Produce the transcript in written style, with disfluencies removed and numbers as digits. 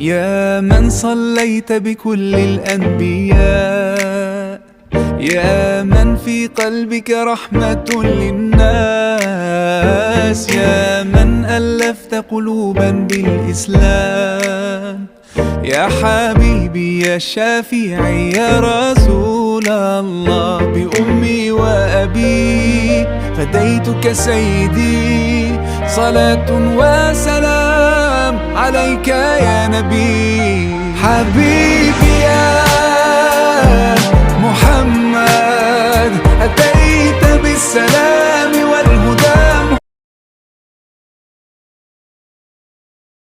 يا من صليت بكل الأنبياء، يا من في قلبك رحمة للناس، يا من ألفت قلوبا بالإسلام، يا حبيبي يا شافعي يا رسول الله، بأمي وأبي فديتك سيدي، صلاة وسلام عليك يا نبي. حبيبي يا محمد أتيت بالسلام والهدى